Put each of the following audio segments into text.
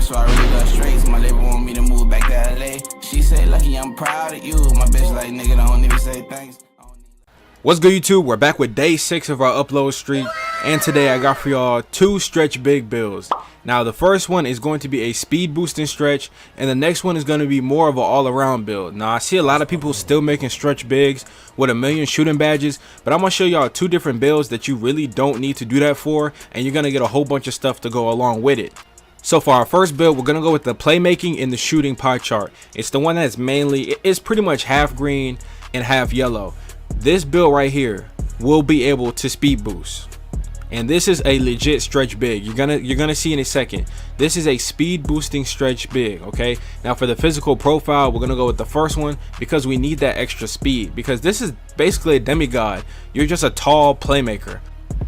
so I really love straights. My label want me to move back to LA. She say, lucky, I'm proud of you. My bitch like, nigga, don't even say thanks. What's good, YouTube? We're back with day 6 of our upload streak, and today I got for y'all 2 stretch big builds. Now the first one is going to be a speed boosting stretch, and the next one is going to be more of an all-around build. Now I see a lot of people still making stretch bigs with 1,000,000 shooting badges, but I'm going to show y'all 2 different builds that you really don't need to do that for, and you're going to get a whole bunch of stuff to go along with it. So for our first build, we're going to go with the playmaking and the shooting pie chart. It's the one that's mainly, it's pretty much half green and half yellow. This build right here will be able to speed boost, and this is a legit stretch big. You're gonna see in a second. This is a speed boosting stretch big. Okay, now for the physical profile, we're gonna go with the first one because we need that extra speed, because this is basically a demigod. You're just a tall playmaker.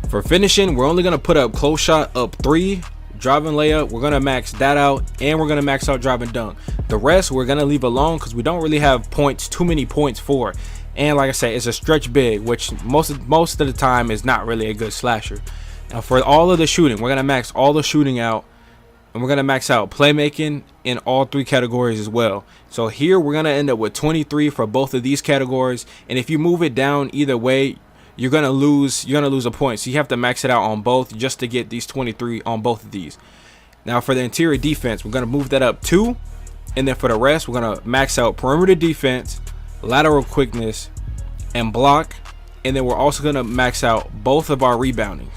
For finishing, we're only gonna put up close shot up 3, driving layup, we're gonna max that out, and we're gonna max out driving dunk. The rest we're gonna leave alone because we don't really have points, too many points for it. And like I say, it's a stretch big, which most of the time is not really a good slasher. Now for all of the shooting, we're gonna max all the shooting out, and we're gonna max out playmaking in all 3 categories as well. So here we're gonna end up with 23 for both of these categories, and if you move it down either way, you're gonna lose a point. So you have to max it out on both just to get these 23 on both of these. Now for the interior defense, we're gonna move that up 2, and then for the rest, we're gonna max out perimeter defense, lateral quickness, and block, and then we're also going to max out both of our rebounding.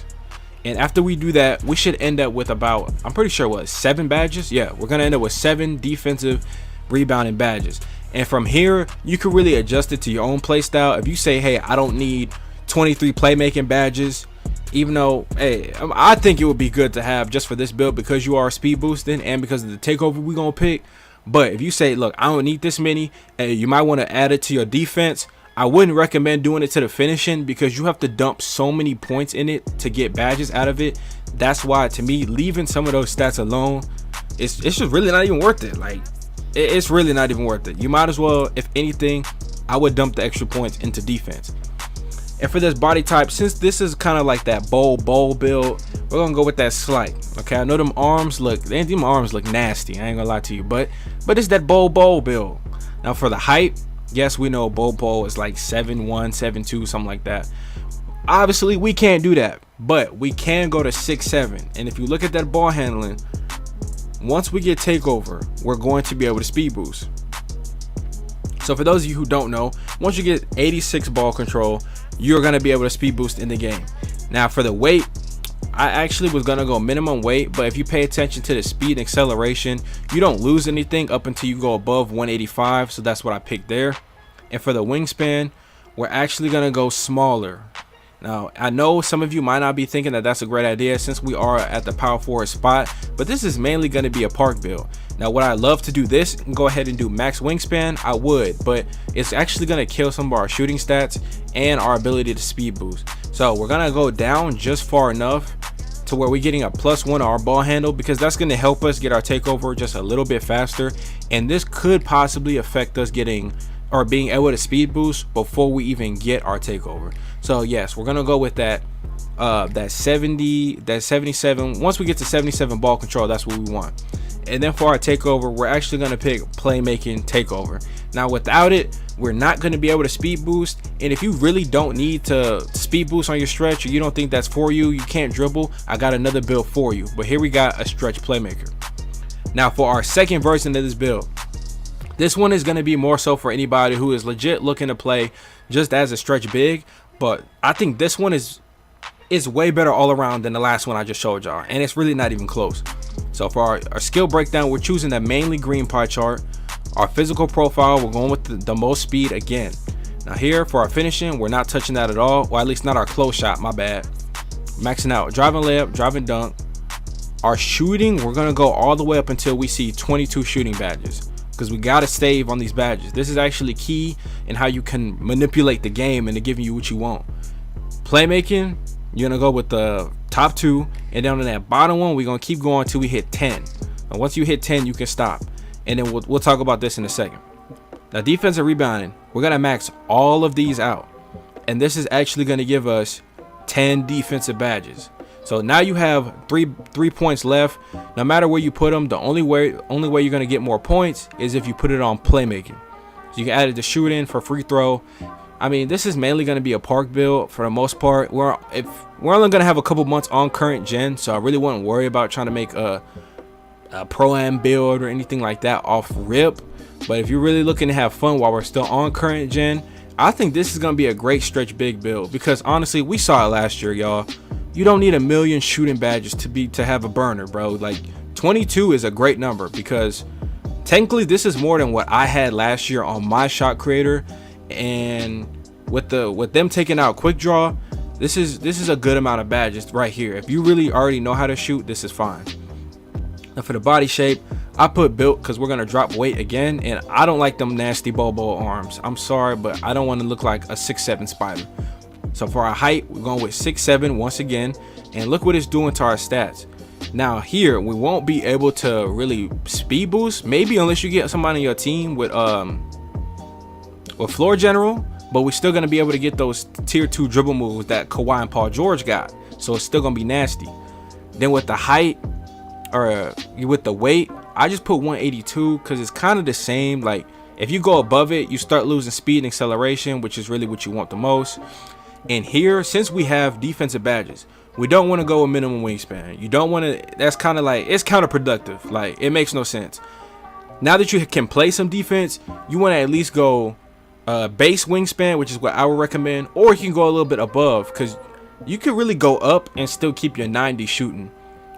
And after we do that, we should end up with about, I'm pretty sure, what, 7 badges? Yeah, we're going to end up with 7 defensive rebounding badges. And from here, you can really adjust it to your own play style. If you say, hey, I don't need 23 playmaking badges, even though, hey, I think it would be good to have just for this build because you are speed boosting and because of the takeover we're going to pick. But if you say, look, I don't need this many, and you might want to add it to your defense, I wouldn't recommend doing it to the finishing because you have to dump so many points in it to get badges out of it. That's why, to me, leaving some of those stats alone, it's just really not even worth it. Like, it's really not even worth it. You might as well, if anything, I would dump the extra points into defense. And for this body type, since this is kind of like that bowl build, we're gonna go with that slight. Okay, I know them arms look nasty, I ain't gonna lie to you, but it's that bowl build. Now for the height, yes, we know bowl is like 7'1", 7'2", something like that. Obviously we can't do that, but we can go to 6'7", and if you look at that ball handling, once we get takeover, we're going to be able to speed boost. So for those of you who don't know, once you get 86 ball control, you're going to be able to speed boost in the game. Now for the weight, I actually was going to go minimum weight, but if you pay attention to the speed and acceleration, you don't lose anything up until you go above 185, so that's what I picked there. And for the wingspan, we're actually going to go smaller. Now I know some of you might not be thinking that that's a great idea since we are at the power forward spot, but this is mainly going to be a park build. Now would I love to do this and go ahead and do max wingspan? I would, but it's actually going to kill some of our shooting stats and our ability to speed boost. So we're going to go down just far enough to where we're getting a +1 on our ball handle, because that's going to help us get our takeover just a little bit faster, and this could possibly affect us getting or being able to speed boost before we even get our takeover. So yes, we're gonna go with that 77. Once we get to 77 ball control, that's what we want. And then for our takeover, we're actually gonna pick playmaking takeover. Now without it, we're not gonna be able to speed boost, and if you really don't need to speed boost on your stretch, or you don't think that's for you, you can't dribble, I got another build for you. But here we got a stretch playmaker. Now for our second version of this build, this one is going to be more so for anybody who is legit looking to play just as a stretch big, but I think this one is way better all around than the last one I just showed y'all, and it's really not even close. So for our skill breakdown, we're choosing that mainly green pie chart. Our physical profile, we're going with the most speed again. Now here for our finishing, we're not touching that at all, or at least not our close shot, my bad. Maxing out driving layup, driving dunk. Our shooting, we're going to go all the way up until we see 22 shooting badges, because we got to save on these badges. This is actually key in how you can manipulate the game into giving you what you want. Playmaking, you're gonna go with the top 2, and down on that bottom one, we're gonna keep going until we hit 10. And once you hit 10, you can stop, and then we'll talk about this in a second. Now defensive rebounding, we're gonna max all of these out, and this is actually gonna give us 10 defensive badges. So now you have three points left. No matter where you put them, the only way you're gonna get more points is if you put it on playmaking. So you can add it to shooting for free throw. I mean, this is mainly gonna be a park build for the most part. We're only gonna have a couple months on current gen, so I really wouldn't worry about trying to make a pro-am build or anything like that off rip. But if you're really looking to have fun while we're still on current gen, I think this is gonna be a great stretch big build, because honestly, we saw it last year, y'all. You don't need a million shooting badges to have a burner, bro. Like 22 is a great number, because technically this is more than what I had last year on my shot creator. And with them taking out quick draw, this is a good amount of badges right here. If you really already know how to shoot, this is fine. Now for the body shape, I put built because we're gonna drop weight again, and I don't like them nasty bobo arms. I'm sorry, but I don't want to look like a 6'7" spider. So for our height, we're going with 6'7" once again, and look what it's doing to our stats. Now here, we won't be able to really speed boost, maybe unless you get somebody on your team with floor general, but we're still gonna be able to get those tier 2 dribble moves that Kawhi and Paul George got. So it's still gonna be nasty. Then with the height, or with the weight, I just put 182 because it's kind of the same. Like if you go above it, you start losing speed and acceleration, which is really what you want the most. And here, since we have defensive badges, we don't want to go with minimum wingspan. You don't want to, that's kind of like, it's counterproductive. Like it makes no sense. Now that you can play some defense, you want to at least go base wingspan, which is what I would recommend, or you can go a little bit above, because you could really go up and still keep your 90 shooting.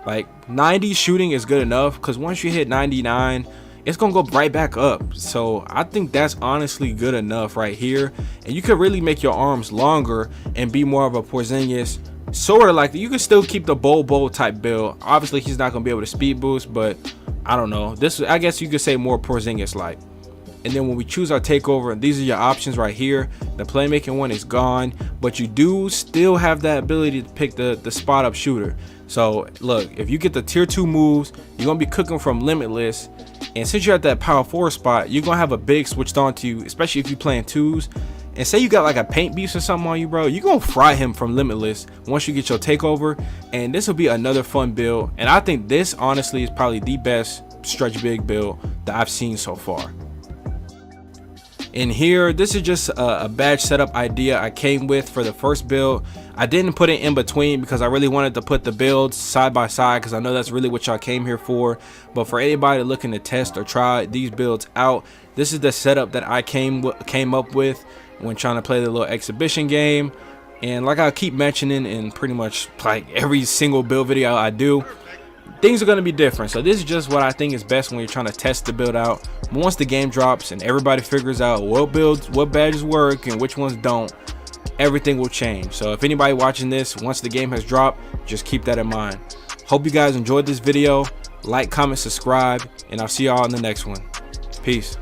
Like 90 shooting is good enough, because once you hit 99, it's gonna go right back up. So I think that's honestly good enough right here, and you could really make your arms longer and be more of a Porzingis, sort of like, you can still keep the bowl type build. Obviously he's not gonna be able to speed boost, but I don't know, this, I guess you could say more Porzingis like. And then when we choose our takeover, these are your options right here. The playmaking one is gone, but you do still have that ability to pick the spot up shooter. So look, if you get the tier 2 moves, you're gonna be cooking from Limitless. And since you're at that power forward spot, you're gonna have a big switched on to you, especially if you're playing twos. And say you got like a paint beast or something on you, bro, you're gonna fry him from Limitless once you get your takeover. And this will be another fun build. And I think this honestly is probably the best stretch big build that I've seen so far. In here, this is just a badge setup idea I came with for the first build. I didn't put it in between because I really wanted to put the builds side by side, because I know that's really what y'all came here for. But for anybody looking to test or try these builds out, this is the setup that I came up with when trying to play the little exhibition game. And like I keep mentioning in pretty much like every single build video I do, things are going to be different. So this is just what I think is best when you're trying to test the build out. But once the game drops and everybody figures out what builds, what badges work and which ones don't, everything will change. So if anybody watching this, once the game has dropped, just keep that in mind. Hope you guys enjoyed this video. Like, comment, subscribe, and I'll see y'all in the next one. Peace.